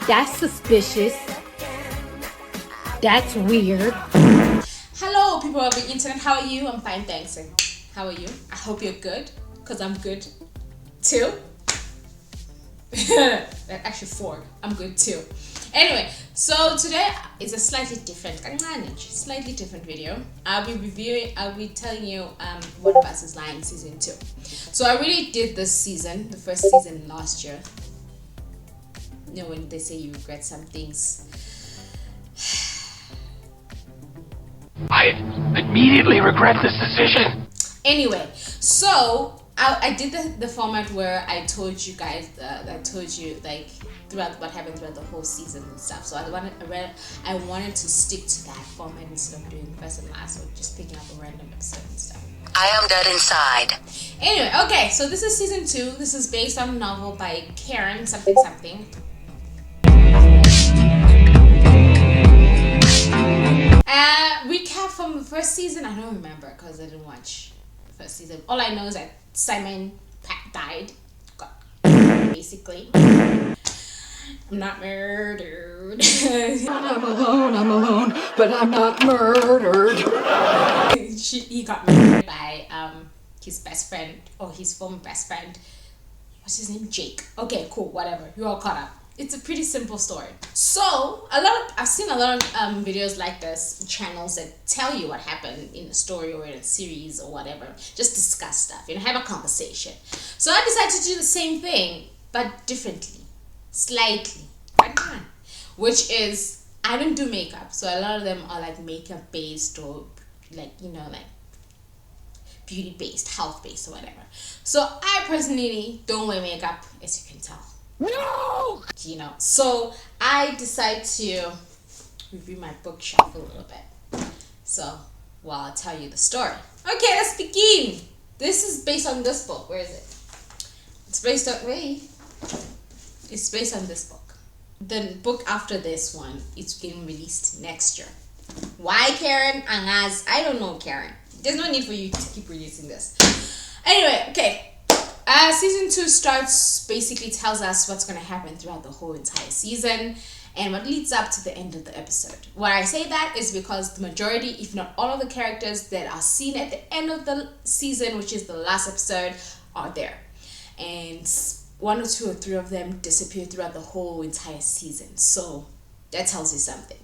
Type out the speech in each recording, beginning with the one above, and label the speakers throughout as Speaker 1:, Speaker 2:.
Speaker 1: That's suspicious. That's weird.
Speaker 2: Hello, people of the internet. How are you? I'm fine, thanks. And how are you? I hope you're good, because I'm good too. Actually, 4. I'm good too. Anyway, so today is a slightly different video. I'll be telling you One of Us is Lying season 2. So I really did this season, the first season last year. You know, when they say you regret some things.
Speaker 3: I immediately regret this decision.
Speaker 2: Anyway, so I did the format where I told you guys, like throughout what happened throughout the whole season and stuff. So I wanted to stick to that format instead of doing first and last, or just picking up a random episode and stuff.
Speaker 4: I am dead inside.
Speaker 2: Anyway, okay, so this is season 2. This is based on a novel by Karen something. Recap from the first season. I don't remember because I didn't watch the first season. All I know is that Simon died. Basically. I'm not murdered.
Speaker 1: I'm alone, but I'm not murdered.
Speaker 2: He got murdered by his best friend, or his former best friend. What's his name? Jake. Okay, cool, whatever. You're all caught up. It's a pretty simple story. So I've seen a lot of videos like this, channels that tell you what happened in a story or in a series or whatever. Just discuss stuff, have a conversation. So I decided to do the same thing, but differently, slightly, but not. Which is, I don't do makeup, so a lot of them are like makeup based, or like beauty based, health based, or whatever. So I personally don't wear makeup, as you can tell.
Speaker 1: No!
Speaker 2: So I decide to review my bookshelf a little bit. So, I'll tell you the story. Okay, let's begin. This is based on this book. Where is it? It's based on this book. The book after this one is getting released next year. Why, Karen? Angaz? I don't know, Karen. There's no need for you to keep releasing this. Anyway, okay. Season 2 basically tells us what's going to happen throughout the whole entire season and what leads up to the end of the episode. Why I say that is because the majority, if not all of the characters that are seen at the end of the season, which is the last episode, are there. And 1 or 2 or 3 of them disappear throughout the whole entire season. So that tells you something.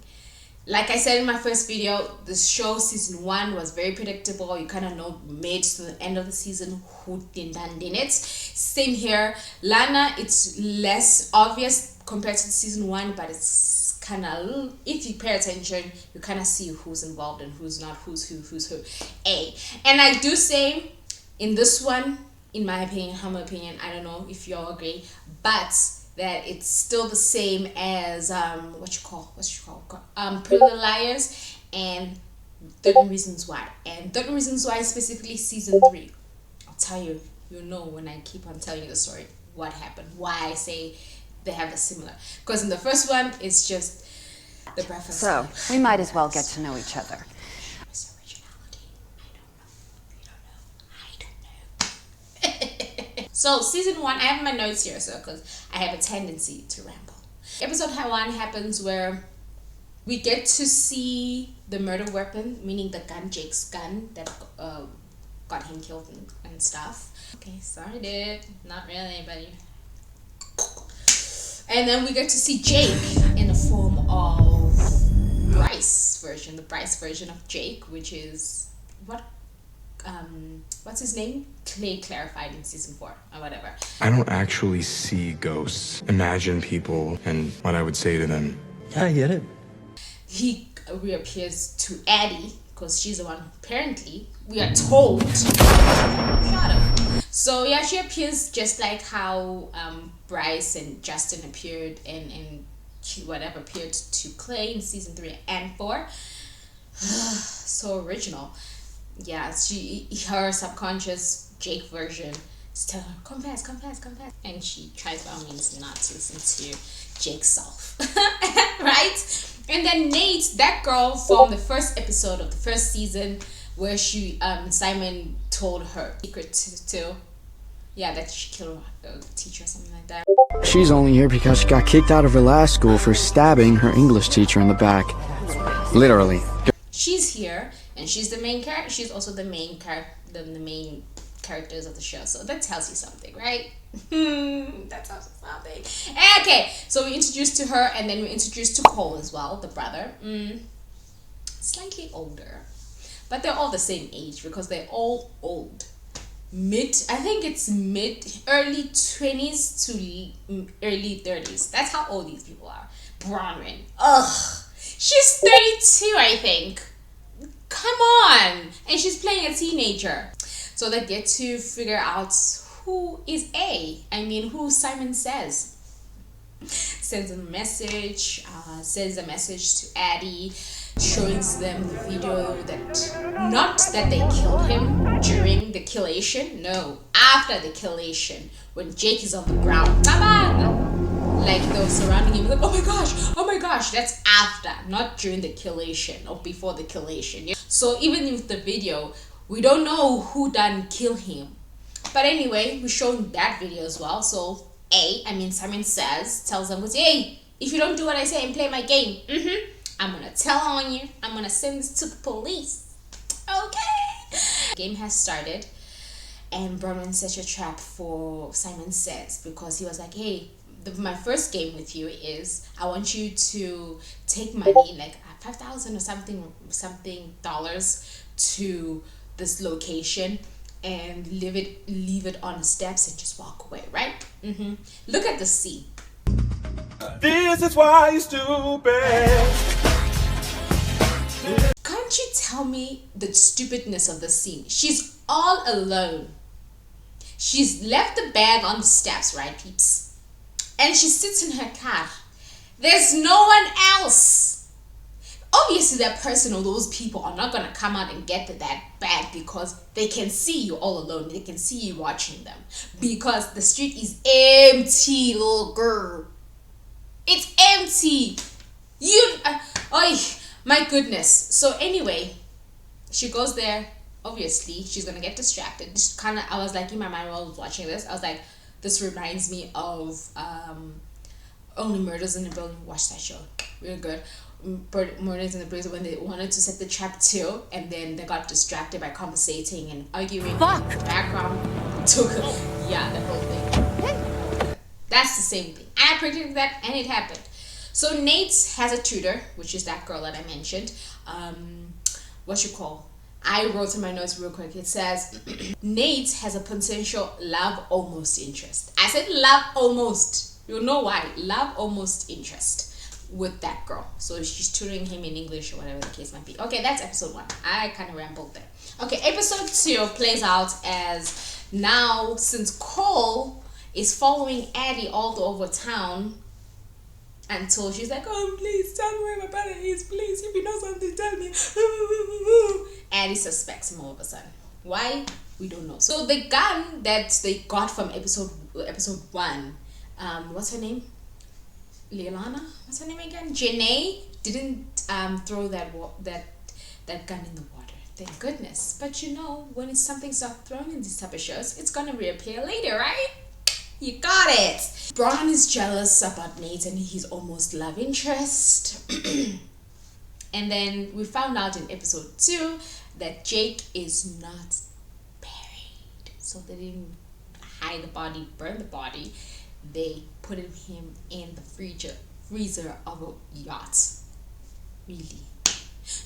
Speaker 2: Like I said in my first video, the show season 1 was very predictable. You kind of know mid to the end of the season who did it. Same here. Lana, it's less obvious compared to season 1, but it's kind of, if you pay attention, you kind of see who's involved and who's not, who's who. And I do say in this one, in my opinion, humble opinion, I don't know if you all agree, but that it's still the same as Pretty Little Liars and 13 Reasons Why. And 13 Reasons Why, specifically season 3. I'll tell you, you'll know when I keep on telling you the story what happened, why I say they have a similar. Because in the first one, it's just the breakfast.
Speaker 4: So, we might as well get to know each other.
Speaker 2: Miss Originality. I don't know. So season 1, I have my notes here, so because I have a tendency to ramble. Episode 1 happens where we get to see the murder weapon, meaning the gun, Jake's gun that got him killed and stuff. Okay, sorry dude, not really, but and then we get to see Jake in the form of the Bryce version of Jake, which is what's his name? Clay clarified in season 4 or whatever.
Speaker 5: I don't actually see ghosts. Imagine people and what I would say to them. Yeah, I get it.
Speaker 2: He reappears to Addie because she's the one apparently we are told. Shut up. So yeah, she appears just like how Bryce and Justin appeared and appeared to Clay in season 3 and 4. So original. Yeah, her subconscious Jake version is telling her, confess. And she tries by all means not to listen to Jake's self. Right? And then Nate, that girl from the first episode of the first season where Simon told her secret to that she killed a teacher or something like that.
Speaker 6: She's only here because she got kicked out of her last school for stabbing her English teacher in the back. Literally.
Speaker 2: She's here, and she's the main character. She's also the main characters of the show. So that tells you something, right? That tells you something. Okay, so we introduced to her, and then we introduced to Cole as well, the brother. Slightly older, but they're all the same age because they're all old. I think it's early 20s to early 30s. That's how old these people are. Bronwyn, ugh, she's 32, I think. Come on. And she's playing a teenager. So they get to figure out who is who Simon Says. Sends a message to Addie, shows them the video that, not that they killed him during the killation, no, after the killation, when Jake is on the ground. Come on! Like they were surrounding him, like, oh my gosh, that's after, not during the killation or before the killation. So even with the video, we don't know who done kill him. But anyway, we're showing that video as well. So Simon Says tells them, hey, if you don't do what I say and play my game, I'm gonna tell on you. I'm gonna send this to the police. Okay. The game has started, and Bronwyn sets a trap for Simon Says because he was like, hey, my first game with you is I want you to take money, like $5,000 or something dollars, to this location and leave it on the steps and just walk away, right? Look at the scene.
Speaker 7: This is why you're stupid.
Speaker 2: Can't you tell me the stupidness of the scene? She's all alone. She's left the bag on the steps, right, peeps? And she sits in her car. There's no one else. Obviously, that person or those people are not going to come out and get that bag because they can see you all alone. They can see you watching them because the street is empty, little girl. It's empty. My goodness. So anyway, she goes there. Obviously, she's going to get distracted. I was like, in my mind while I was watching this, I was like, this reminds me of Only Murders in the Building. Watch that show. Real good. Murders in the Building, when they wanted to set the trap too, and then they got distracted by conversating and arguing.
Speaker 4: Fuck.
Speaker 2: The background took the whole thing. That's the same thing. I predicted that, and it happened. So Nate has a tutor, which is that girl that I mentioned. I wrote in my notes real quick. It says Nate has a potential love almost interest. I said love almost. You'll know why. Love almost interest with that girl. So she's tutoring him in English or whatever the case might be. Okay, that's episode 1. I kind of rambled there. Okay, episode 2 plays out as now, since Cole is following Addie all over town until she's like, oh, please tell me where my brother is, please, if you know something, tell me. Addie suspects him all of a sudden. Why? We don't know. So the gun that they got from episode 1, what's her name? Leilana? What's her name again? Janae didn't throw that gun in the water. Thank goodness. But you know, when it's something's not thrown in these type of shows, it's gonna reappear later, right? You got it. Braun is jealous about Nate and his almost love interest. And then we found out in episode 2 that Jake is not buried. So they didn't hide the body, burn the body. They put him in the freezer of a yacht. Really?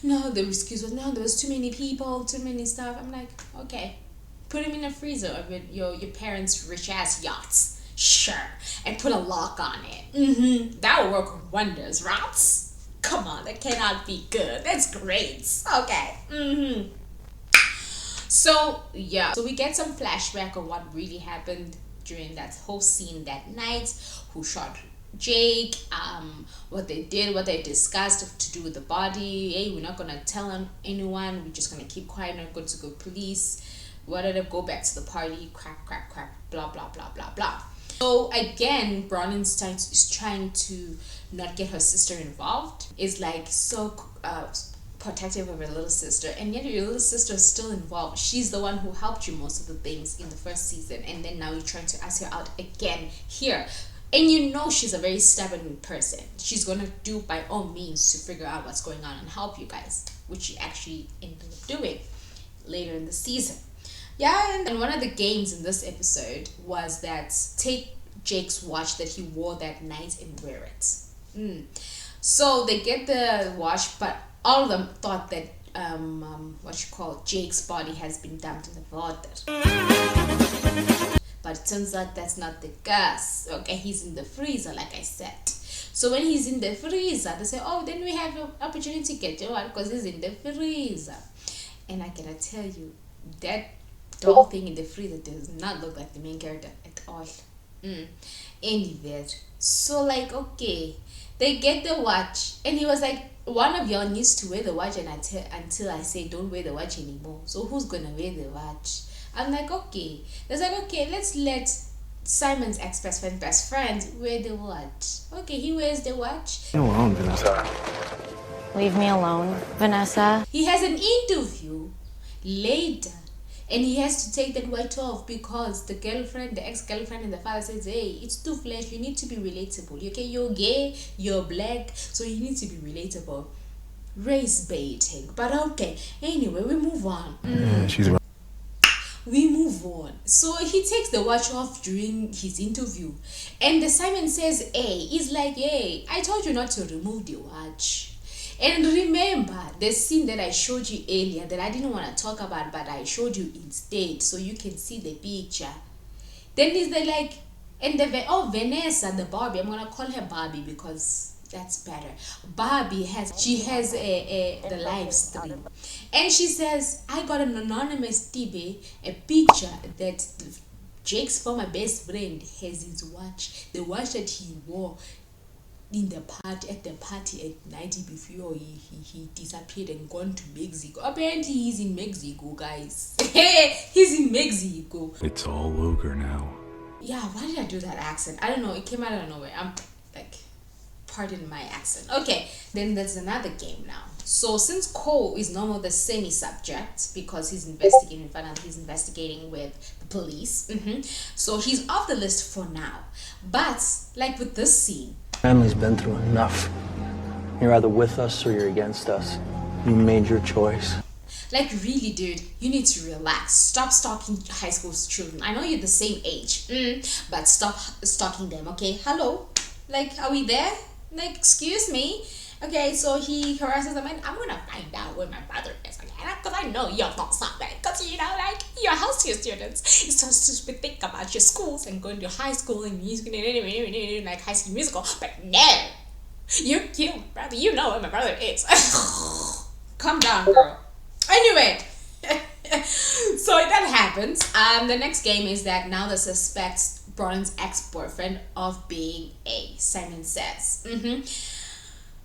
Speaker 2: No, the excuse was, no, there was too many people, too many stuff. I'm like, okay. Put him in a freezer of your parents' rich-ass yachts. Sure. And put a lock on it. That will work wonders, right? Come on, that cannot be good. That's great. Okay. So, yeah. So we get some flashback of what really happened during that whole scene that night. Who shot Jake, what they did, what they discussed to do with the body. Hey, we're not going to tell anyone. We're just going to keep quiet, not going to go police. Why did it go back to the party? Crap, blah, blah, blah, blah, blah. So again, Bronwyn's is trying to not get her sister involved. Is like so protective of her little sister, and yet your little sister is still involved. She's the one who helped you most of the things in the first season, and then now you're trying to ask her out again here. And you know she's a very stubborn person. She's gonna do by all means to figure out what's going on and help you guys, which she actually ended up doing later in the season. Yeah, and one of the games in this episode was that take Jake's watch that he wore that night and wear it. So they get the watch, but all of them thought that Jake's body has been dumped in the water. But it turns out that's not the case. Okay, he's in the freezer, like I said. So when he's in the freezer, they say, oh, then we have an opportunity to get you out because he's in the freezer. And I gotta tell you, that dog thing in the freezer does not look like the main character at all. Anyway, so like, okay, they get the watch, and he was like, one of y'all needs to wear the watch, and until I say don't wear the watch anymore. So who's gonna wear the watch? I'm like, okay. They're like, okay, let's let Simon's best friend wear the watch. Okay, he wears the watch.
Speaker 6: Leave me alone, Vanessa.
Speaker 8: Leave me alone, Vanessa.
Speaker 2: He has an interview later, and he has to take that watch off because the ex-girlfriend and the father says, hey, it's too flash, you need to be relatable. Okay, you're gay, you're black, so you need to be relatable. Race baiting. But okay, anyway, we move on.
Speaker 6: She's right.
Speaker 2: We move on. So he takes the watch off during his interview, and the Simon says, hey, he's like, hey, I told you not to remove the watch. And remember the scene that I showed you earlier that I didn't want to talk about, but I showed you instead so you can see the picture. Then he's like, and Vanessa, the Barbie, I'm gonna call her Barbie because that's better. Barbie has the live stream, and she says, I got an anonymous TV, a picture that Jake's former best friend has his watch, the watch that he wore at the party at night before he disappeared and gone to Mexico. Apparently he's in Mexico, guys. He's in Mexico.
Speaker 5: It's all ogre now.
Speaker 2: Yeah, why did I do that accent? I don't know, it came out of nowhere. I'm like, pardon my accent. Okay, then there's another game now. So since Cole is no more the semi-subject because he's investigating with the police, so he's off the list for now. But like with this scene,
Speaker 9: Family's been through enough. You're either with us or you're against us. You made your choice.
Speaker 2: like, really, dude, you need to relax. Stop stalking high school children. I know you're the same age, but stop stalking them, okay? Hello? Like, are we there? Like, excuse me? Okay, so he harasses them, and I'm gonna find out where my brother is, okay? Because I know you're not something. Because, you know, like, you're high school students. It's supposed to think about your schools and going to high school and music and like High School Musical. But no! You killed my brother. You know where my brother is. Calm down, girl. Anyway, so that happens. The next game is that now the suspects Bron's ex-boyfriend of being a Simon says.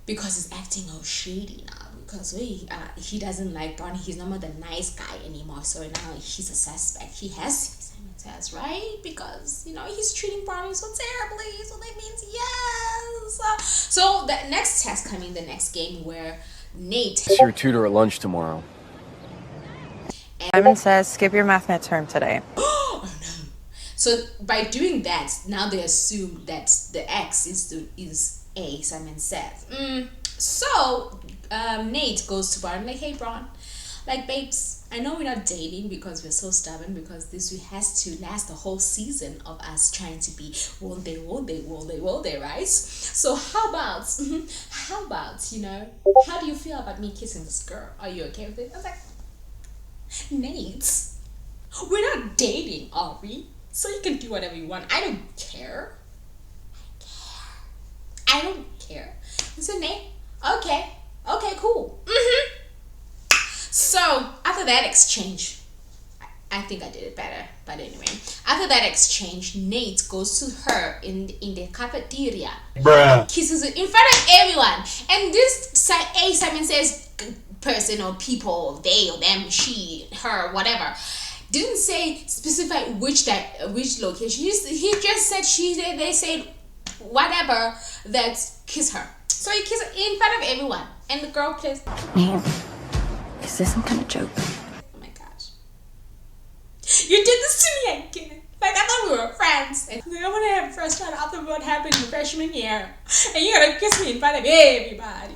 Speaker 2: Because he's acting all shady now. Because he doesn't like Bron. He's not more the nice guy anymore. So now he's a suspect. He has to be Simon says, right? Because, you know, he's treating Bron so terribly. So that means yes. So the next test coming, the next game where Nate...
Speaker 6: It's your tutor at lunch tomorrow.
Speaker 8: Simon says, skip your math midterm today.
Speaker 2: Oh no. So by doing that, now they assume that the ex is a Simon says. So Nate goes to Bron like, hey Bron, like, babes, I know we're not dating because we're so stubborn, because this has to last the whole season of us trying to be won't they, right? So how about, you know, how do you feel about me kissing this girl? Are you okay with it? I was like, Nate, we're not dating, are we? So you can do whatever you want. I don't care. I don't care. So Nate, okay, cool. So after that exchange, I think I did it better, but anyway, after that exchange, Nate goes to her in the cafeteria, kisses her in front of everyone, and this Simon says person or people, they or them, she, her, whatever, didn't say specify which location. He just said they said whatever, that kiss her. So he kissed her in front of everyone, and the girl kissed.
Speaker 8: Man, is this some kind of joke?
Speaker 2: Oh my gosh. You did this to me again. Like, I thought we were friends. And like, I want to have first child after what happened in freshman year. And you're going to kiss me in front of everybody.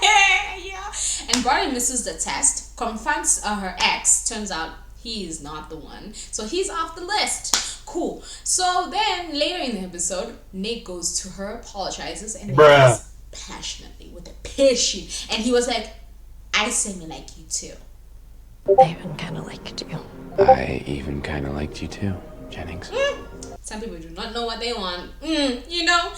Speaker 2: Yeah. And Barney misses the test, confronts her ex. Turns out he is not the one. So he's off the list. Cool. So then later in the episode, Nate goes to her, apologizes, and then passionately, with a passion. And he was like, I semi-like you too.
Speaker 8: I even kind of liked you.
Speaker 5: I even kind of liked you too, Jennings.
Speaker 2: Some people do not know what they want. You know?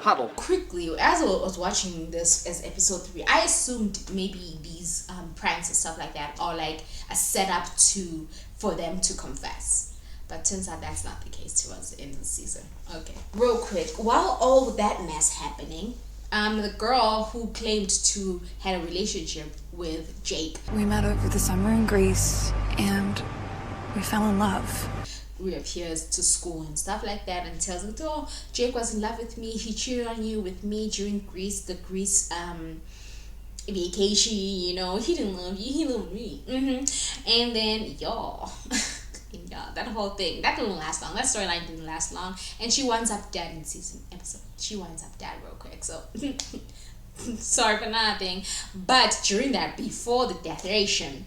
Speaker 1: Huddle.
Speaker 2: Quickly, as I was watching this as episode 3, I assumed maybe these pranks and stuff like that are like a setup for them to confess. But turns out that's not the case towards the end of the season. Okay. Real quick, while all that mess happening, the girl who claimed to had a relationship with Jake.
Speaker 10: We met over the summer in Greece, and we fell in love.
Speaker 2: Reappears to school and stuff like that and tells him, oh, Jake was in love with me. He cheated on you with me during the Greece vacation. You know, he didn't love you. He loved me. And then y'all. Yeah, that whole thing, that didn't last long. That storyline didn't last long, and she winds up dead in episode. She winds up dead real quick. So sorry for nothing. But during that, before the declaration,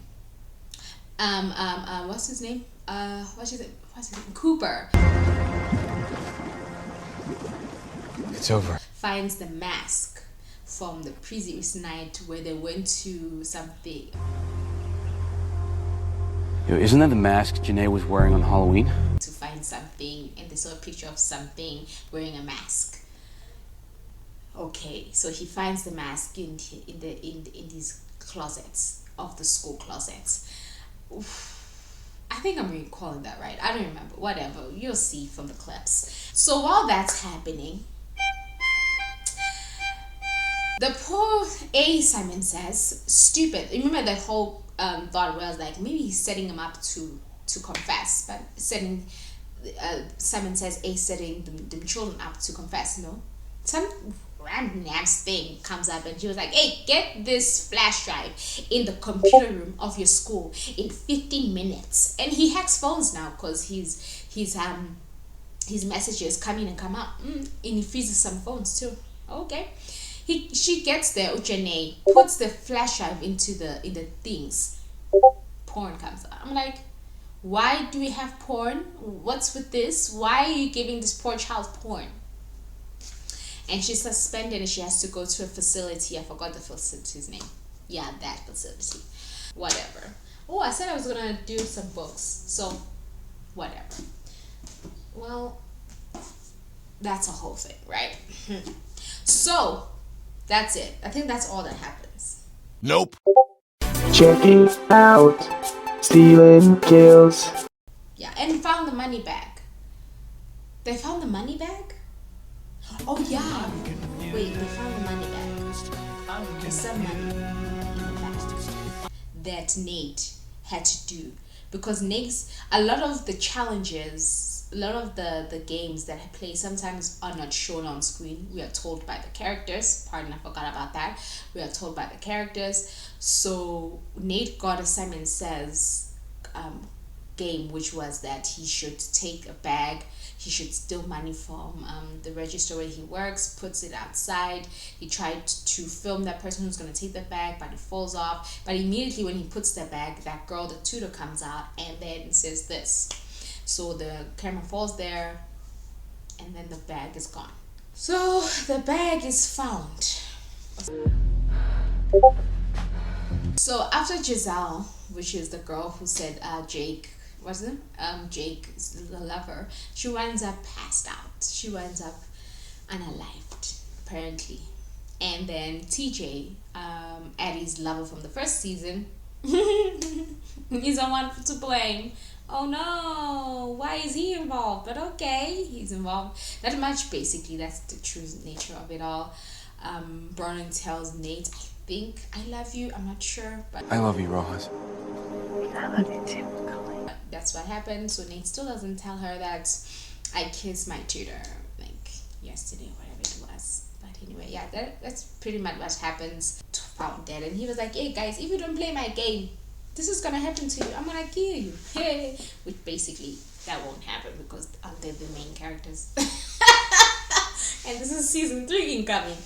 Speaker 2: what's his name? What's his name? Cooper.
Speaker 5: It's over.
Speaker 2: Finds the mask from the previous night where they went to something.
Speaker 9: Yo, isn't that the mask Janae was wearing on Halloween?
Speaker 2: To find something, and they saw a picture of something wearing a mask. Okay, so he finds the mask in these closets of the school closets. Oof. I think I'm recalling that right. I don't remember. Whatever. You'll see from the clips. So while that's happening, the poor A. Simon says, stupid. Remember that whole thought where I was like, maybe he's setting him up to confess, but Simon says A setting the children up to confess. No, some random ass thing comes up and she was like, hey, get this flash drive in the computer room of your school in 15 minutes. And he hacks phones now because his messages come in and come out, and he freezes some phones too. Okay. She gets there, Janae puts the flash drive in the things. Porn comes out. I'm like, why do we have porn? What's with this? Why are you giving this poor child porn? And she's suspended and she has to go to a facility. I forgot the facility's name. Yeah, that facility. Whatever. Oh, I said I was gonna do some books. So, whatever. Well, that's a whole thing, right? So, that's it. I think that's all that happens.
Speaker 3: Nope.
Speaker 6: Check it out. Stealing kills.
Speaker 2: Yeah, and found the money bag. They found the money bag? Oh yeah. Wait, they found the money bag. There's some money in the bag that Nate had to do. Because a lot of the challenges, a lot of the games that I play sometimes are not shown on screen. We are told by the characters. Pardon, I forgot about that. We are told by the characters. So Nate got a Simon Says game, which was that he should take a bag. He should steal money from the register where he works, puts it outside. He tried to film that person who's going to take the bag, but it falls off. But immediately when he puts the bag, that girl, the tutor, comes out and then says this. So the camera falls there and then the bag is gone. So the bag is found. So after Giselle, which is the girl who said Jake, wasn't it? Jake is the lover. She winds up passed out. She winds up unalived, apparently. And then TJ, Addie's lover from the first season, he's the one to blame. Oh no, why is he involved? But okay, he's involved. That much, basically, that's the true nature of it all. Vernon tells Nate, I think I love you. I'm not sure, but
Speaker 5: I love you, Rojas.
Speaker 10: I love you too.
Speaker 2: That's what happened. So Nate still doesn't tell her that I kissed my tutor like yesterday or whatever it was. But anyway, yeah, that's pretty much what happens. Found dead, and he was like, hey guys, if you don't play my game, this is gonna happen to you. I'm gonna kill you. Hey, which basically that won't happen because they're the main characters. And this is season 3 incoming.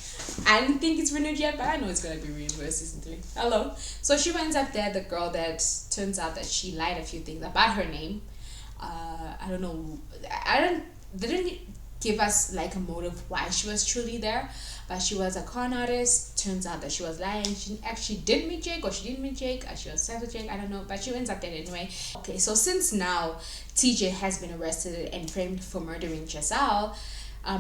Speaker 2: I don't think it's renewed yet, but I know it's gonna be renewed for season 3. Hello. So she ends up there, the girl that turns out that she lied a few things about her name. I don't know. They didn't give us like a motive why she was truly there, but she was a con artist. Turns out that she was lying. She actually did meet Jake, or she didn't meet Jake, or she was sex with Jake, I don't know, but she ends up there anyway. Okay, so since now TJ has been arrested and framed for murdering Giselle,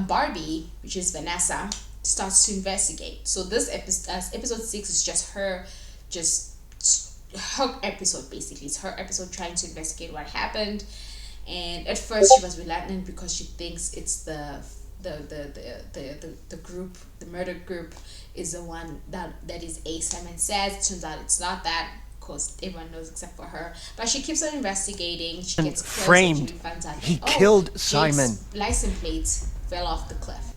Speaker 2: Barbie, which is Vanessa, starts to investigate. So this episode 6 is just her episode. Basically, it's her episode trying to investigate what happened. And at first she was reluctant because she thinks it's the group, the murder group is the one that is A. Simon Says. Turns out it's not that, because everyone knows except for her. But she keeps on investigating. She gets
Speaker 11: framed.
Speaker 2: And finds out
Speaker 11: he killed Simon.
Speaker 2: Jake's license plate fell off the cliff,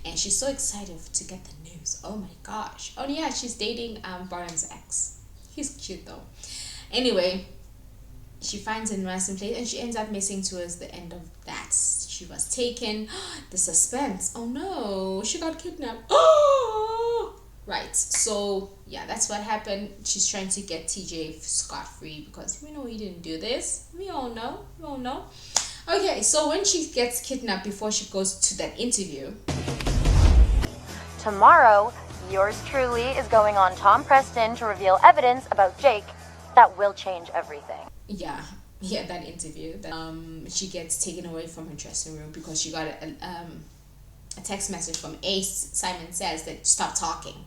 Speaker 2: and she's so excited to get the news. Oh my gosh! Oh yeah, she's dating Barnum's ex. He's cute though. Anyway, she finds a license plate and she ends up missing towards the end of that. She was taken. The suspense. Oh no, she got kidnapped. Oh, right. So yeah, that's what happened. She's trying to get TJ scot-free because we know he didn't do this. We all know. Okay, so when she gets kidnapped before she goes to that interview.
Speaker 8: Tomorrow, yours truly is going on Tom Preston to reveal evidence about Jake that will change everything.
Speaker 2: Yeah, that interview. She gets taken away from her dressing room because she got a text message from A. Simon Says that stop talking.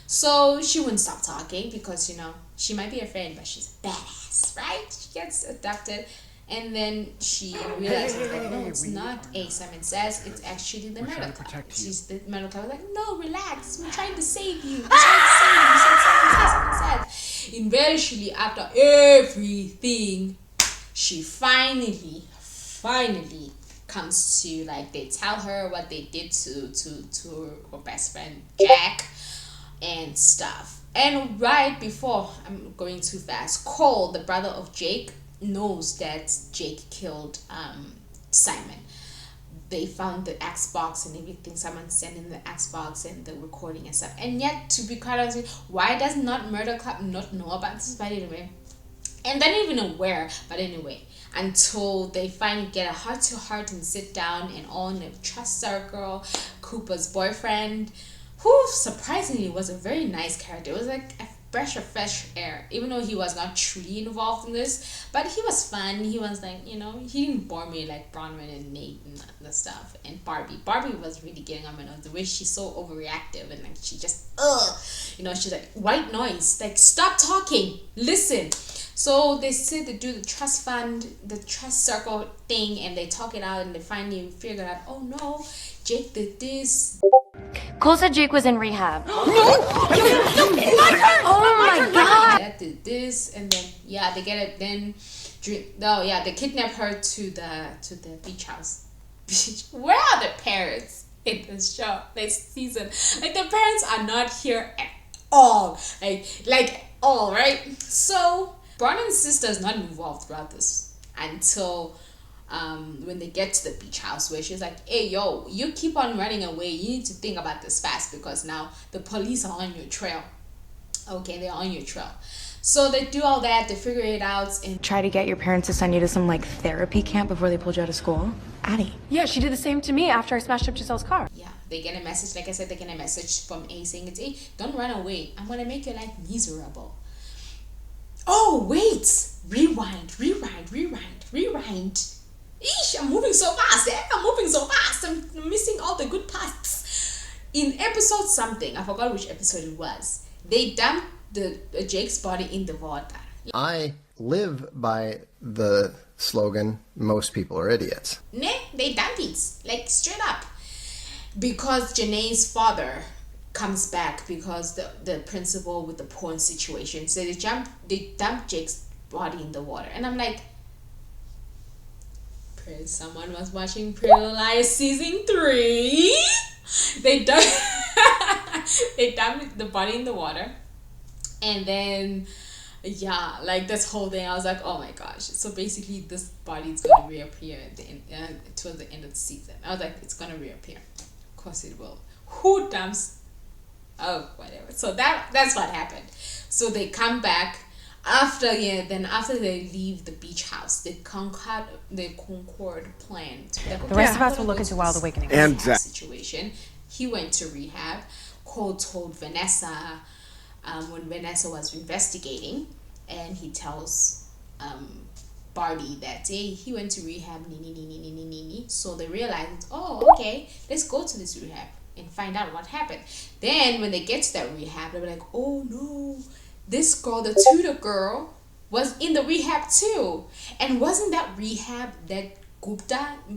Speaker 2: So she wouldn't stop talking because, you know, she might be a friend, but she's a badass, right? She gets abducted, and then she realizes that no, it's not A. Simon Says, it's actually the murder club. She's the murder club. Like, no, relax, we're trying to save you. We're trying to save you. Simon Says. Eventually, after everything, she finally comes to, like, they tell her what they did to her best friend Jack and stuff. And right before, I'm going too fast, Cole, the brother of Jake, knows that Jake killed Simon. They found the Xbox and everything. Someone sent in the Xbox and the recording and stuff. And yet, to be quite honest, why does not Murder Club not know about this? But anyway, and they're not even aware. But anyway, until they finally get a heart-to-heart and sit down and all in a trust circle. Cooper's boyfriend, who surprisingly was a very nice character. It was like a breath of fresh air, even though he was not truly involved in this, but he was fun. He was like, you know, he didn't bore me like Bronwyn and Nate and the stuff. And Barbie was really getting on my nerves, the way she's so overreactive and like she just you know, she's like, white noise, like stop talking, listen. So they sit to do the trust fund, the trust circle thing, and they talk it out and they finally figure out, oh no, Jake did this.
Speaker 8: Cole said Jake was in rehab.
Speaker 2: Oh
Speaker 8: my god!
Speaker 2: That did this, and then yeah, they get it. Then, they kidnap her to the beach house. Where are the parents in this show, this season? Like the parents are not here at all. Like all right. So Bronwyn's sister is not involved throughout this until when they get to the beach house, where she's like, hey yo, you keep on running away, you need to think about this fast because now the police are on your trail. Okay, they're on your trail. So they do all that, they figure it out and
Speaker 10: Try to get your parents to send you to some like therapy camp before they pulled you out of school. Addie. Yeah, she did the same to me after I smashed up Giselle's car.
Speaker 2: yeah, they get a message, like I said, they get a message from A saying, it's, hey, don't run away, I'm gonna make your life miserable. Oh wait, rewind. Eesh, I'm moving so fast, I'm missing all the good parts. In episode something, I forgot which episode it was, they dumped Jake's body in the water.
Speaker 12: I live by the slogan, most people are idiots.
Speaker 2: They dumped it, like straight up. Because Janae's father comes back because the principal with the porn situation. So they dumped Jake's body in the water. And I'm like, someone was watching Pretty Little Liars season 3. They dumped the body in the water, and then Yeah, like this whole thing, I was like, oh my gosh. So basically, this body is gonna reappear at the end, towards the end of the season. I was like, it's gonna reappear. Of course it will. Who dumps? Oh, whatever. So that's what happened. So they come back after they leave the beach house. They concord plan.
Speaker 10: The rest of us will look into Wild Awakening.
Speaker 2: And that situation. He went to rehab. Cole told Vanessa. When Vanessa was investigating, and he tells Barbie that hey, he went to rehab. So they realized, oh, okay, let's go to this rehab and find out what happened. Then when they get to that rehab, they were like, oh no, this girl, the tutor girl, was in the rehab too. And wasn't that rehab that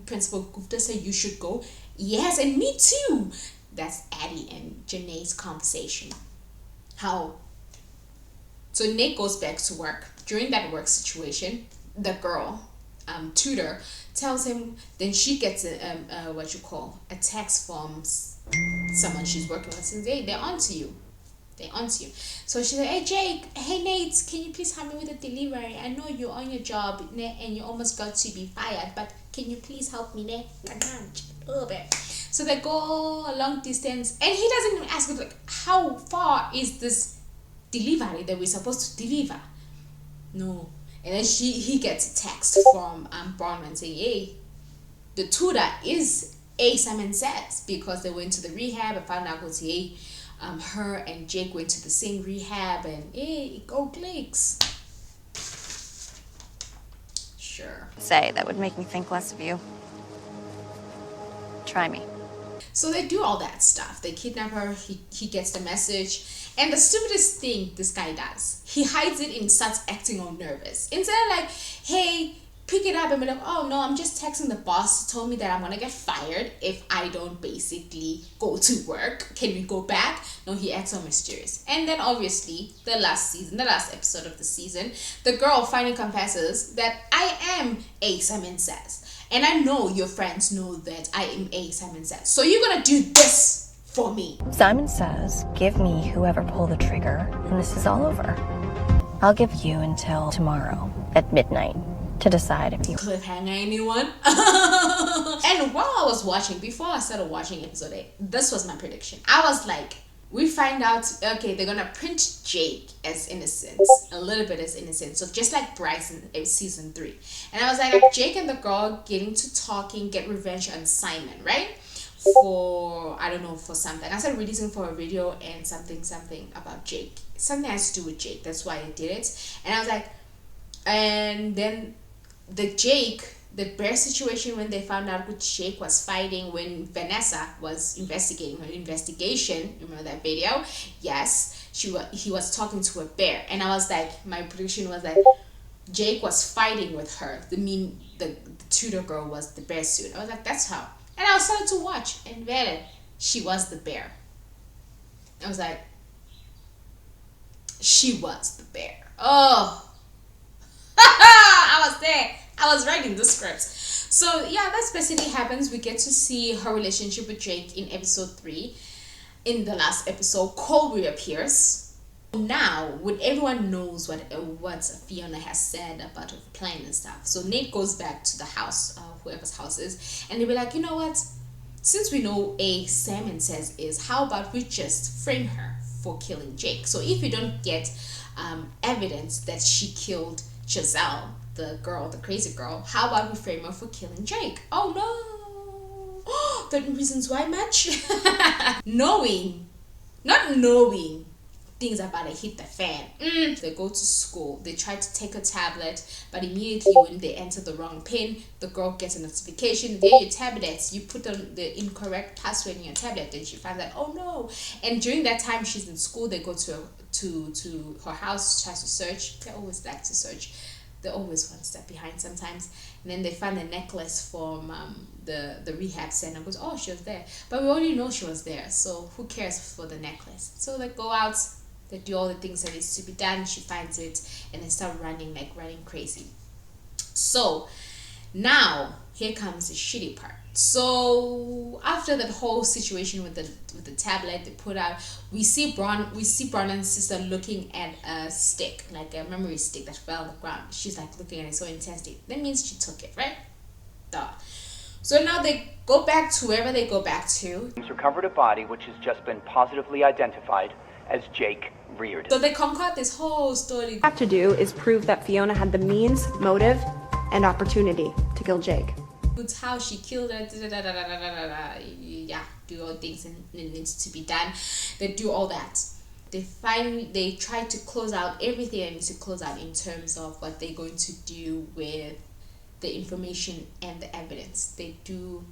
Speaker 2: Principal Gupta said you should go? Yes, and me too. That's Addie and Janae's conversation. So Nate goes back to work. During that work situation, the girl, tutor, tells him, then she gets a text from someone she's working with, saying, hey, they're onto you. So she said, hey Jake, hey Nate, can you please help me with the delivery? I know you're on your job and you almost got to be fired, but can you please help me there? A little bit. So they go a long distance, and he doesn't even ask, like, how far is this delivery that we're supposed to deliver? No. And then he gets a text from Bronwyn saying, hey, the tutor is A. Simon Says, because they went to the rehab and found out hey, her and Jake went to the same rehab, and hey, go Clicks. Sure.
Speaker 8: Say, that would make me think less of you. Try me.
Speaker 2: So they do all that stuff. They kidnap her. He gets the message. And the stupidest thing this guy does, he hides it and starts acting all nervous. Instead of like, hey, pick it up and be like, oh no, I'm just texting the boss. He told me that I'm gonna get fired if I don't basically go to work. Can we go back? No, he acts all mysterious. And then obviously the last episode of the season, the girl finally confesses that I am A. Simon Says. And I know your friends know that I am A. Simon Says. So you're gonna do this for me.
Speaker 8: Simon Says, give me whoever pulled the trigger, and this is all over. I'll give you until tomorrow at midnight to decide if you
Speaker 2: cliffhanger anyone. And while I was watching, before I started watching episode 8, this was my prediction. I was like, we find out, okay, they're gonna print Jake as innocent, a little bit as innocent, so just like Bryce in season 3. And I was like, Jake and the girl getting to talking, get revenge on Simon, right? For, I don't know, for something. I started releasing for a video and something about Jake. Something has to do with Jake, that's why I did it. And I was like, and then the bear situation, when they found out which Jake was fighting when Vanessa was investigating her investigation, remember that video? Yes, he was talking to a bear, and I was like, my prediction was that Jake was fighting with her. The tutor girl was the bear suit. I was like, that's how. And I was starting to watch, and then she was the bear. I was like, she was the bear. Oh. I was there. I was writing the script. So yeah, that's basically happens. We get to see her relationship with Jake in episode 3. In the last episode, Cole reappears. Now, when everyone knows what Fiona has said about her plan and stuff, so Nate goes back to the house, whoever's house is, and they'll be like, you know what? Since we know A. Simon Says is, how about we just frame her for killing Jake? So if you don't get evidence that she killed Giselle, the crazy girl, how about we frame her for killing Jake? Oh no! 13 Reasons Why match? Not knowing things are about to hit the fan. They go to school. They try to take a tablet, but immediately when they enter the wrong pin, the girl gets a notification. There your tablets. You put the incorrect password in your tablet, and she finds out, oh no. And during that time she's in school, they go to her house, tries to search. They always like to search. They're always one step behind sometimes. And then they find a necklace from the rehab center. Goes, oh, she was there. But we already know she was there, so who cares for the necklace? So they go out, they do all the things that needs to be done. She finds it, and they start running crazy. So now, here comes the shitty part. So after that whole situation with the tablet they put out, we see Bronnan's sister looking at a stick, like a memory stick that fell on the ground. She's like looking at it so intensely. That means she took it, right? Duh. So now they go back to wherever they go back to.
Speaker 11: He's recovered a body which has just been positively identified as Jake Reardon.
Speaker 2: So they concoct this whole story.
Speaker 10: What we have to do is prove that Fiona had the means, motive, and opportunity to kill Jake.
Speaker 2: It's how she killed her. Yeah, do all things and it needs to be done. They do all that. They try to close out everything that needs to close out in terms of what they're going to do with the information and the evidence. They do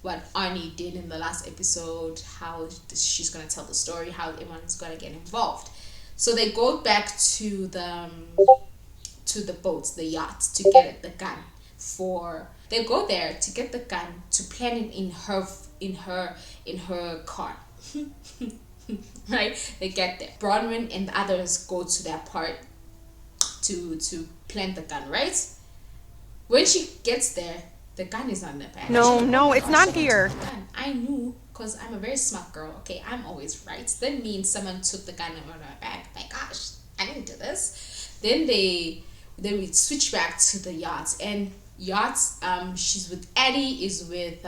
Speaker 2: what Arnie did in the last episode, how she's going to tell the story, how everyone's going to get involved. So they go back to the boats, the yacht, to get the gun for. They go there to get the gun to plant it in her car. Right? They get there. Bronwyn and the others go to their part to plant the gun, right? When she gets there, the gun is not in the bag.
Speaker 10: No, it's not here.
Speaker 2: I knew, because I'm a very smart girl. Okay, I'm always right. That means someone took the gun out of my bag. My gosh, I didn't do this. Then we switch back to the yacht, and yachts. She's with Eddie, is with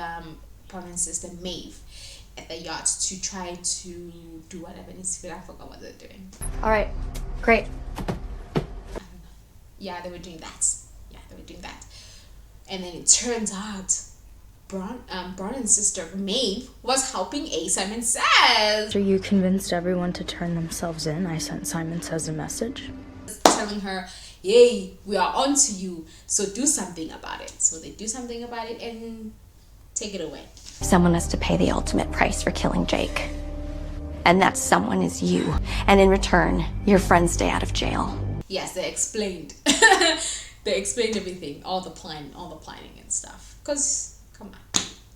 Speaker 2: Bronnan's sister Maeve at the yacht to try to do whatever needs to be done. I forgot what they're doing.
Speaker 8: All right, great.
Speaker 2: Yeah, they were doing that. And then it turns out Bronnan's sister Maeve was helping Simon Says.
Speaker 8: After you convinced everyone to turn themselves in, I sent Simon Says a message.
Speaker 2: Telling her, yay, we are on to you, so do something about it. So they do something about it and take it away.
Speaker 8: Someone has to pay the ultimate price for killing Jake. And that someone is you. And in return, your friends stay out of jail.
Speaker 2: Yes, they explained. They explained everything, all the planning and stuff. Because, come on,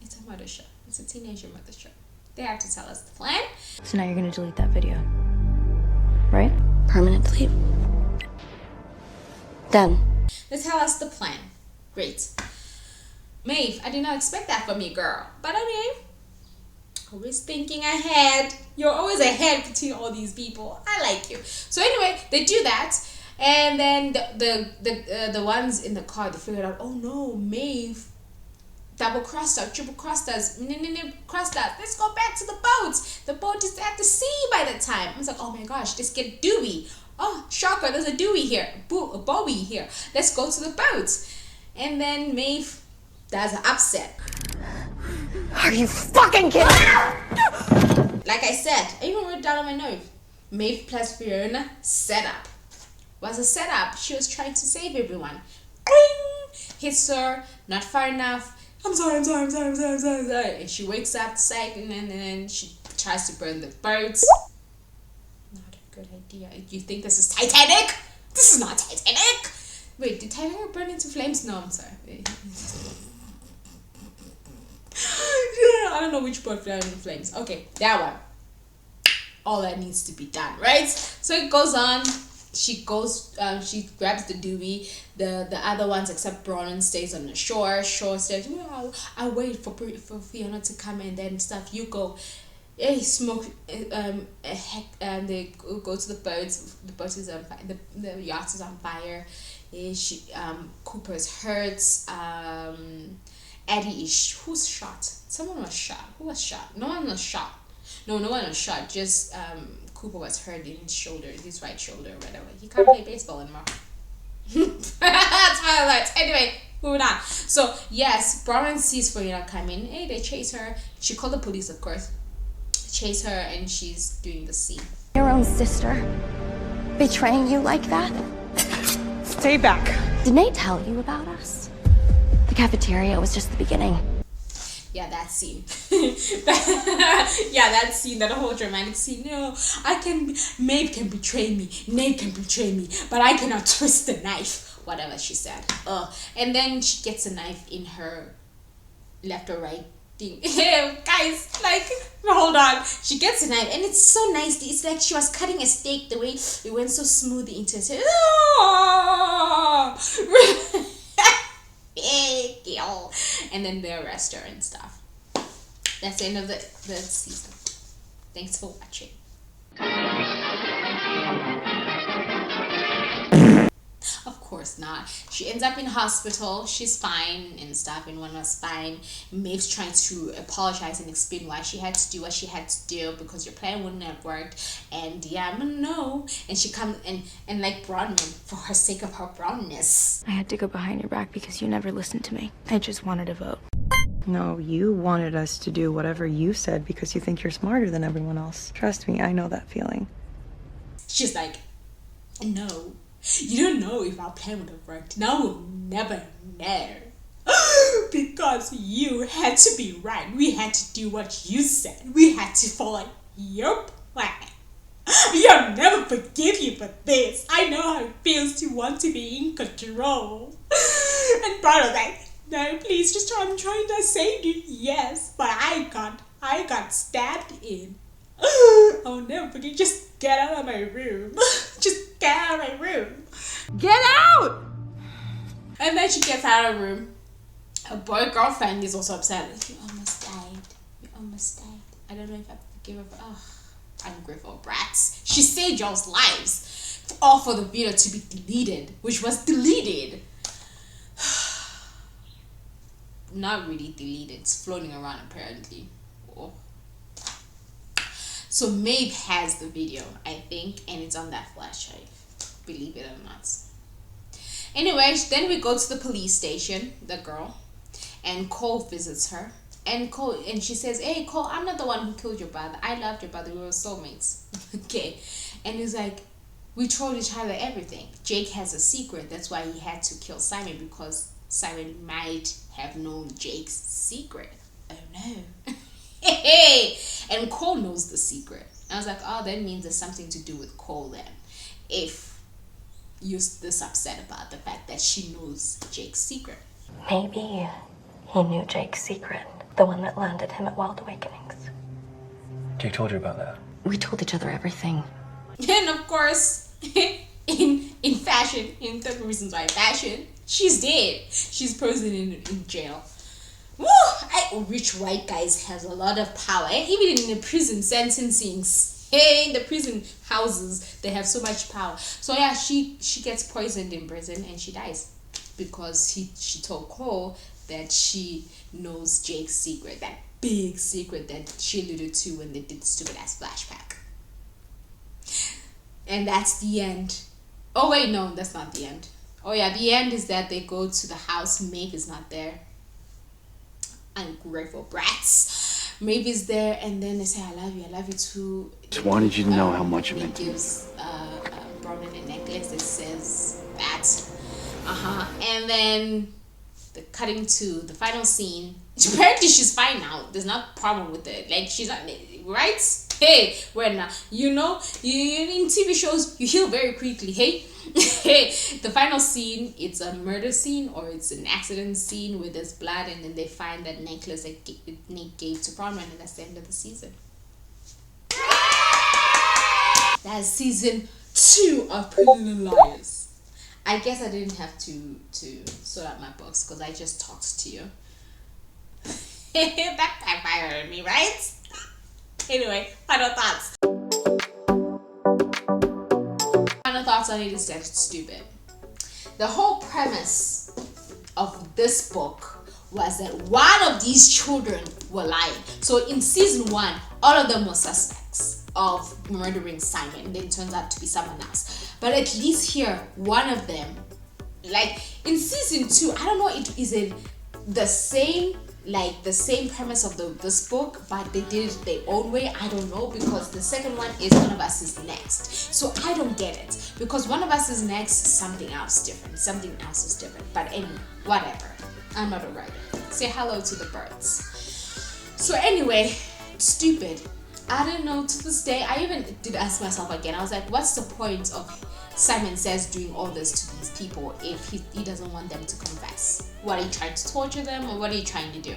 Speaker 2: it's a murder show. It's a teenager murder show. They have to tell us the plan.
Speaker 8: So now you're gonna delete that video, right? Permanently. Done.
Speaker 2: They tell us the plan. Great. Maeve, I did not expect that from you, girl. But I mean, always thinking ahead. You're always ahead between all these people. I like you. So anyway, they do that. And then the ones in the car, they figured out, oh no, Maeve double-crossed us, triple-crossed us, crossed us. Let's go back to the boat. The boat is at the sea by the time. I was like, oh my gosh, let's get Dewey. Oh, shocker, there's a Dewey here, a Bowie here. Let's go to the boat. And then Maeve does an upset.
Speaker 8: Are you fucking kidding me?
Speaker 2: Like I said, I even wrote down on my note, Maeve plus Fiona setup. Was a setup. She was trying to save everyone. Bing! Hits her, not far enough. I'm sorry. And she wakes up the second and then she tries to burn the boats. Not a good idea. You think this is Titanic? This is not Titanic! Wait, did Titanic burn into flames? No, I'm sorry. I don't know which boat fell into flames. Okay, that one. All that needs to be done, right? So it goes on. She goes, she grabs the Dewey. The other ones, except Bronwyn, stays on the shore. Shore says, well, I'll wait for Fiona to come and then stuff. You go. Hey, smoke. And they go to the boats. The boat is on fire. The yacht is on fire. Cooper's hurts. Eddie is. Who's shot? Someone was shot. Who was shot? No one was shot. No one was shot. Just Cooper was hurt in his shoulder, his right shoulder, or whatever. He can't play baseball anymore. That's my alert. Anyway, moving on. So yes, Bronwyn sees Fiona coming. Hey, they chase her. She called the police, of course. Chase her, and she's doing the scene.
Speaker 8: Your own sister betraying you like that?
Speaker 10: Stay back.
Speaker 8: Didn't they tell you about us? The cafeteria was just the beginning.
Speaker 2: Yeah, that scene. That scene, that whole dramatic scene. No, Maeve can betray me, Nate can betray me, but I cannot twist the knife. Whatever she said. And then she gets a knife in her left or right thing. Guys, like, hold on. She gets a knife, and it's so nice. It's like she was cutting a steak, the way it went so smoothly into it. Kill. And then they arrest her and stuff. That's the end of the season. Thanks for watching. Of course not. She ends up in hospital. She's fine and stuff, and one was fine. Maeve's trying to apologize and explain why she had to do what she had to do because your plan wouldn't have worked. And yeah, no. And she comes and like Bronwyn for her sake of her brownness.
Speaker 10: I had to go behind your back because you never listened to me. I just wanted to vote.
Speaker 13: No, you wanted us to do whatever you said because you think you're smarter than everyone else. Trust me, I know that feeling.
Speaker 2: She's like, no. You don't know if our plan would have worked. Now we'll never know. Because you had to be right. We had to do what you said. We had to follow your plan. I'll never forgive you for this. I know how it feels to want to be in control. And Brian was like, no, please, I'm trying to save you. Yes, but I got stabbed in. I'll never forget. Just get out of my room. Just get out of my room. Get out! And then she gets out of the room. Her boy girlfriend is also upset. Like, you almost died. You almost died. I don't know if I forgive her. But ungrateful brats. She saved y'all's lives. All for the video to be deleted, which was deleted. Not really deleted. It's floating around apparently. Oh. So Maeve has the video, I think, and it's on that flash drive. Believe it or not. Anyway, then we go to the police station, the girl, and Cole visits her. And she says, hey Cole, I'm not the one who killed your brother. I loved your brother. We were soulmates. Okay. And he's like, we told each other everything. Jake has a secret. That's why he had to kill Simon, because Simon might have known Jake's secret. Oh no. Hey. And Cole knows the secret. I was like, oh, that means there's something to do with Cole then. If you're this upset about the fact that she knows Jake's secret.
Speaker 8: Maybe he knew Jake's secret, the one that landed him at Wild Awakenings.
Speaker 9: Jake told you about that.
Speaker 8: We told each other everything.
Speaker 2: And of course, in fashion, in 30 Reasons Why fashion, she's dead. She's frozen in jail. Woo! Rich white guys has a lot of power. And even in the prison sentencings, in the prison houses, they have so much power. So yeah, she gets poisoned in prison and she dies because she told Cole that she knows Jake's secret, that big secret that she alluded to when they did the stupid ass flashback. And that's the end. Oh wait, no, that's not the end. Oh yeah, the end is that they go to the house. Maeve is not there. Ungrateful brats. Maeve is there, and then they say, I love you too.
Speaker 14: Just wanted you to know how much it meant to me.
Speaker 2: Gives Bronwyn a necklace that says that. And then the cutting to the final scene. Apparently she's fine now. There's no problem with it. Like, she's not, right? Hey, well now, you know, in TV shows, you heal very quickly, hey? The final scene, it's a murder scene or it's an accident scene where there's blood, and then they find that necklace that Nick gave to Bronwyn, and that's the end of the season. That's season 2 of Pretty Little Liars. I guess I didn't have to sort out my books because I just talked to you. That backfired on me, right? Anyway, final thoughts. Final thoughts on it is that it's stupid. The whole premise of this book was that one of these children were lying. So in season 1, all of them were suspects of murdering Simon, and then it turns out to be someone else. But at least here, one of them, like in season 2, I don't know, is it the same, like the same premise of this book, but they did it their own way? I don't know, because the second one is One of Us is Next. So I don't get it, because One of Us is Next is something else different. Something else is different. But anyway, whatever. I'm not a writer. Say hello to the birds. So anyway, stupid. I don't know, to this day, I even did ask myself again. I was like, what's the point of Simon Says doing all this to these people if he doesn't want them to confess? What, are you trying to torture them, or what are you trying to do?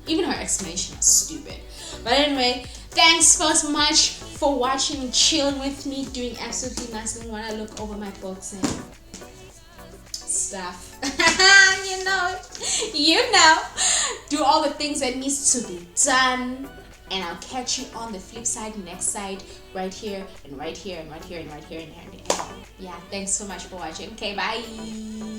Speaker 2: Even her explanation was stupid. But anyway, thanks so much for watching, chilling with me, doing absolutely nothing while I look over my books and stuff. you know, do all the things that needs to be done. And I'll catch you on the flip side, next side, right here, and right here, and right here, and right here, and right here. Yeah, thanks so much for watching. Okay, bye.